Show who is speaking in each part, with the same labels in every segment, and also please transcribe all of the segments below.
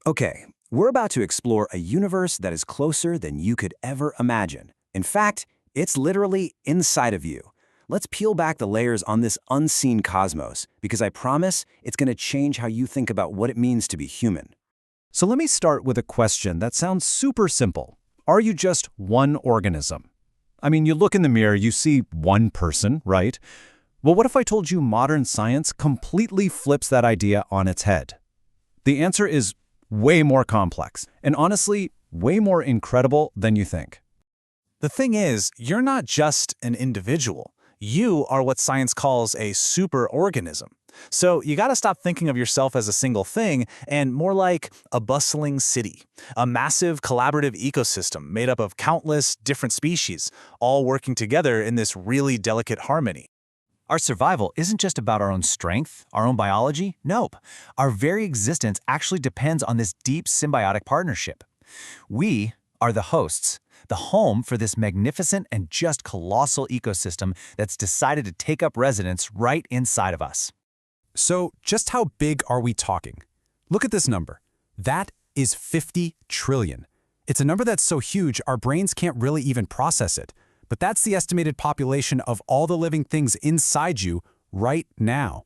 Speaker 1: Okay, we're about to explore a universe that is closer than you could ever imagine. In fact, it's literally inside of you. Let's peel back the layers on this unseen cosmos, because I promise it's going to change how you think about what it means to be human.
Speaker 2: So let me start with a question that sounds super simple. Are you just one organism? I mean, you look in the mirror, you see one person, right? Well, what if I told you modern science completely flips that idea on its head? The answer is way more complex, and honestly, way more incredible than you think.
Speaker 3: The thing is, you're not just an individual. You are what science calls a superorganism. So you gotta stop thinking of yourself as a single thing and more like a bustling city, a massive collaborative ecosystem made up of countless different species, all working together in this really delicate harmony.
Speaker 4: Our survival isn't just about our own strength, our own biology. Nope. Our very existence actually depends on this deep symbiotic partnership. We are the hosts, the home for this magnificent and just colossal ecosystem that's decided to take up residence right inside of us.
Speaker 2: So just how big are we talking? Look at this number. That is 50 trillion. It's a number that's so huge our brains can't really even process it. But that's the estimated population of all the living things inside you right now.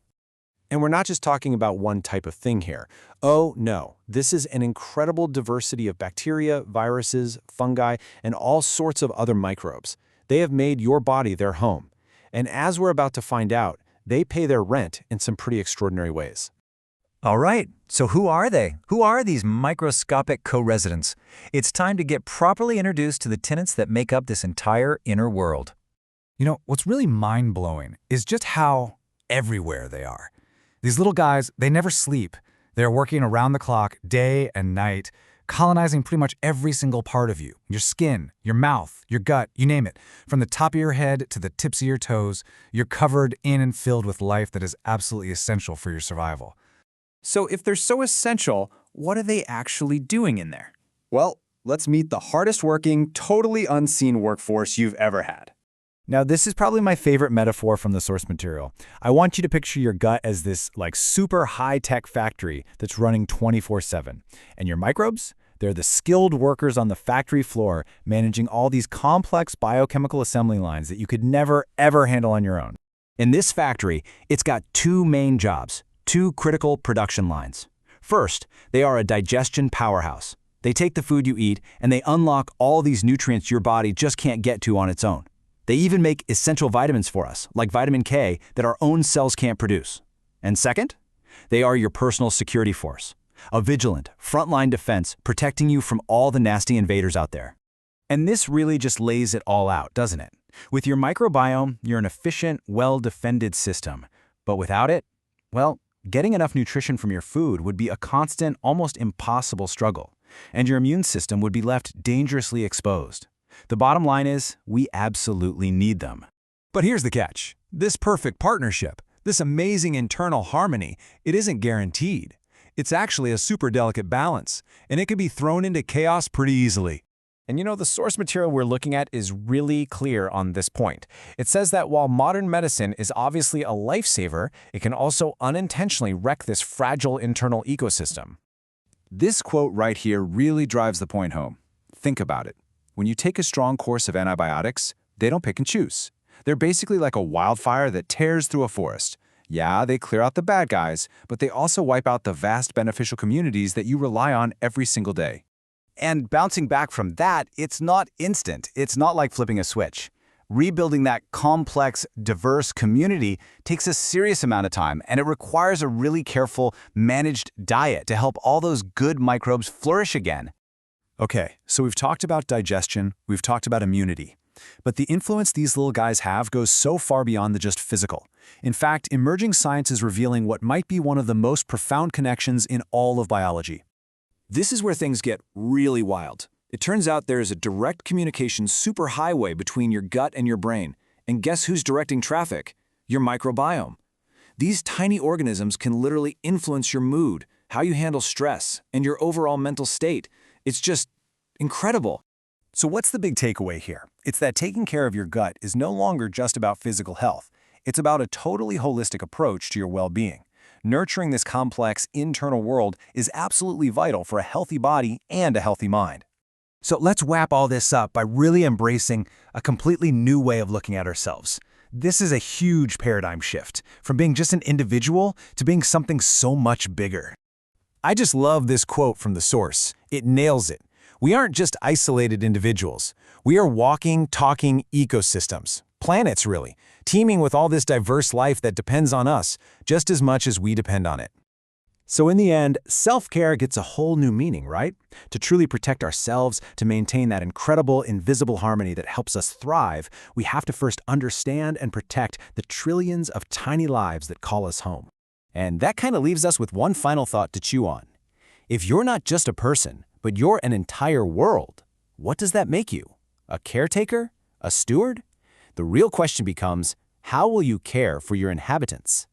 Speaker 5: And we're not just talking about one type of thing here. Oh no, this is an incredible diversity of bacteria, viruses, fungi, and all sorts of other microbes. They have made your body their home. And as we're about to find out, they pay their rent in some pretty extraordinary ways.
Speaker 4: All right, so who are they? Who are these microscopic co-residents? It's time to get properly introduced to the tenets that make up this entire inner world.
Speaker 6: You know, what's really mind-blowing is just how everywhere they are. These little guys, they never sleep. They're working around the clock, day and night, colonizing pretty much every single part of you. Your skin, your mouth, your gut, you name it. From the top of your head to the tips of your toes, you're covered in and filled with life that is absolutely essential for your survival.
Speaker 7: So if they're so essential, what are they actually doing in there?
Speaker 1: Well, let's meet the hardest working, totally unseen workforce you've ever had.
Speaker 2: Now, this is probably my favorite metaphor from the source material. I want you to picture your gut as this super high-tech factory that's running 24/7. And your microbes? They're the skilled workers on the factory floor managing all these complex biochemical assembly lines that you could never, ever handle on your own.
Speaker 1: In this factory, it's got two main jobs, two critical production lines. First, they are a digestion powerhouse. They take the food you eat and they unlock all these nutrients your body just can't get to on its own. They even make essential vitamins for us, like vitamin K, that our own cells can't produce. And second, they are your personal security force, a vigilant, frontline defense protecting you from all the nasty invaders out there. And this really just lays it all out, doesn't it? With your microbiome, you're an efficient, well-defended system. But without it, well, getting enough nutrition from your food would be a constant, almost impossible struggle, and your immune system would be left dangerously exposed. The bottom line is, we absolutely need them.
Speaker 8: But here's the catch. This perfect partnership, this amazing internal harmony, it isn't guaranteed. It's actually a super delicate balance, and it can be thrown into chaos pretty easily.
Speaker 5: And you know, the source material we're looking at is really clear on this point. It says that while modern medicine is obviously a lifesaver, it can also unintentionally wreck this fragile internal ecosystem.
Speaker 9: This quote right here really drives the point home. Think about it. When you take a strong course of antibiotics, they don't pick and choose. They're basically like a wildfire that tears through a forest. Yeah, they clear out the bad guys, but they also wipe out the vast beneficial communities that you rely on every single day.
Speaker 1: And bouncing back from that, it's not instant. It's not like flipping a switch. Rebuilding that complex, diverse community takes a serious amount of time, and it requires a really careful, managed diet to help all those good microbes flourish again.
Speaker 9: Okay, so we've talked about digestion, we've talked about immunity. But the influence these little guys have goes so far beyond the just physical. In fact, emerging science is revealing what might be one of the most profound connections in all of biology.
Speaker 1: This is where things get really wild. It turns out there is a direct communication superhighway between your gut and your brain. And guess who's directing traffic? Your microbiome. These tiny organisms can literally influence your mood, how you handle stress, and your overall mental state. It's just incredible.
Speaker 2: So what's the big takeaway here? It's that taking care of your gut is no longer just about physical health. It's about a totally holistic approach to your well-being.
Speaker 5: Nurturing this complex internal world is absolutely vital for a healthy body and a healthy mind.
Speaker 2: So let's wrap all this up by really embracing a completely new way of looking at ourselves. This is a huge paradigm shift, from being just an individual to being something so much bigger.
Speaker 1: I just love this quote from the source. It nails it. We aren't just isolated individuals. We are walking, talking ecosystems. Planets, really, teeming with all this diverse life that depends on us just as much as we depend on it.
Speaker 5: So in the end, self-care gets a whole new meaning, right? To truly protect ourselves, to maintain that incredible, invisible harmony that helps us thrive, we have to first understand and protect the trillions of tiny lives that call us home.
Speaker 1: And that kind of leaves us with one final thought to chew on. If you're not just a person, but you're an entire world, what does that make you? A caretaker? A steward? The real question becomes, how will you care for your inhabitants?